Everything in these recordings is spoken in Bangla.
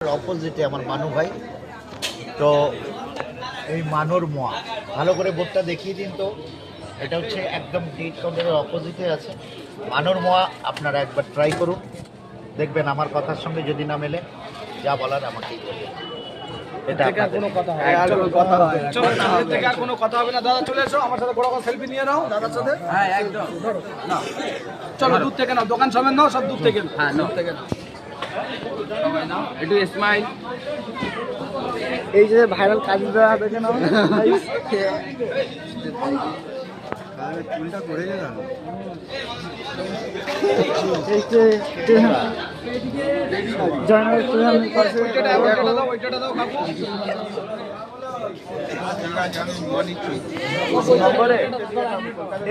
অপোজিটে আমার মানু ভাই। তো এই মানুর মোয়া ভালো করে বোর্ডটা দেখিয়ে দিন। তো এটা হচ্ছে একদম ডিট কাউন্টারের অপোজিটে আছে মানুর মোয়া। আপনারা একবার ট্রাই করুন, দেখবেন আমার কথার সঙ্গে যদি না মেলে যা বলার আমাকেই বলবেন। এটা কোনো কথা হবে না। দাদা চলে এসো আমার সাথে, বড় সেলফি নিয়ে নাও দাদার সাথে। হ্যাঁ একদম, না চলো দূর থেকে নাও, দোকান সমেত নাও, সব দূর থেকে। হ্যাঁ দূর থেকে নাও, একটু স্মাইল। এই যে ভাইরাল কাজটা দেখে নাও, চুলটা করে গেলাম। এই যে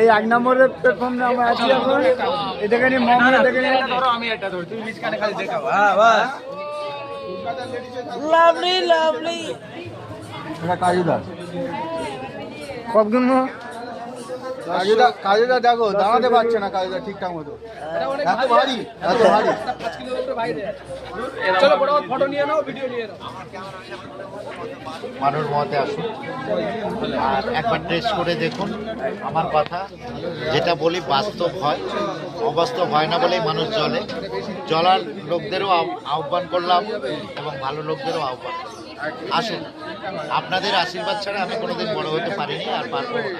এই 1 নম্বরের প্ল্যাটফর্মে আমরা আছি এখন। এটাকে নিয়ে মামলা দেখে নিয়ে আমি এটা ধর, তুমি বিচকানে খালি দেখাও। হ্যাঁ বাস, লাভলি লাভলি। এটা কাজুদা কতগুলো কাজুদা দেখো দাঁড়াতে পারছে না। কাজুদা ঠিকঠাক মতো এত ভারী, এত ভারী। 5 কিলো উপরে বাইরে। চলো বড় ফটো নিয়ে নাও, ভিডিও নিয়ে নাও। মানুর মোয়াতে আসুন আর একবার টেস্ট করে দেখুন। আমার কথা যেটা বলি বাস্তব হয়, অবাস্তব হয় না বলেই মানুষ জ্বলে। জ্বলার লোকদেরও আহ্বান করলাম এবং ভালো লোকদেরও আহ্বান করলাম। আসুন, আপনাদের আশীর্বাদ ছাড়া আমি কোনোদিন বড় হতে পারিনি আর পারবো না।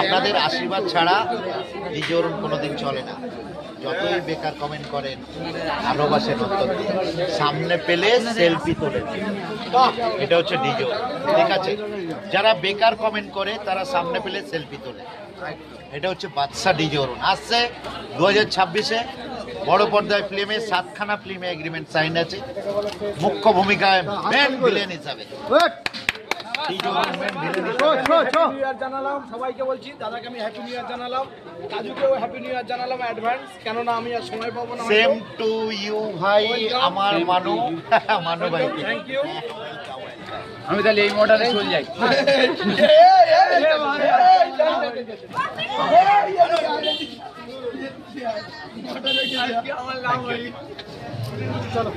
আপনাদের আশীর্বাদ ছাড়া DJ অরুণ কোনোদিন চলে না। যতই বেকার কমেন্ট করেন, ভালোবাসেন উত্তর দিন, সামনে পেলে সেলফি তোলেন। এটা হচ্ছে DJ অরুণ, ঠিক আছে? যারা বেকার কমেন্ট করে তারা সামনে পেলে সেলফি তোলে। এটা হচ্ছে বাদশা DJ অরুণ। আসছে 2026-এ বড় পর্দায় ফিল্মে 7খানা ফিল্মে এগ্রিমেন্ট সাইন আছে। মুখ্য ভূমিকায় মেন ভিলেন হিসাবে DJ অরুণ মেন ভিলেন হিসাবে। নিউ ইয়ার জানালাম সবাইকে, বলছি দাদাকে আমি হ্যাপি নিউ ইয়ার জানালাম, কাজুকেও হ্যাপি নিউ ইয়ার জানালাম অ্যাডভান্স, কেননা আমি আর সময় পাবো না। সেম টু ইউ ভাই, আমার মানু ভাই। Thank you. আমি তাহলে এই মডেলে চলে যাই। চলো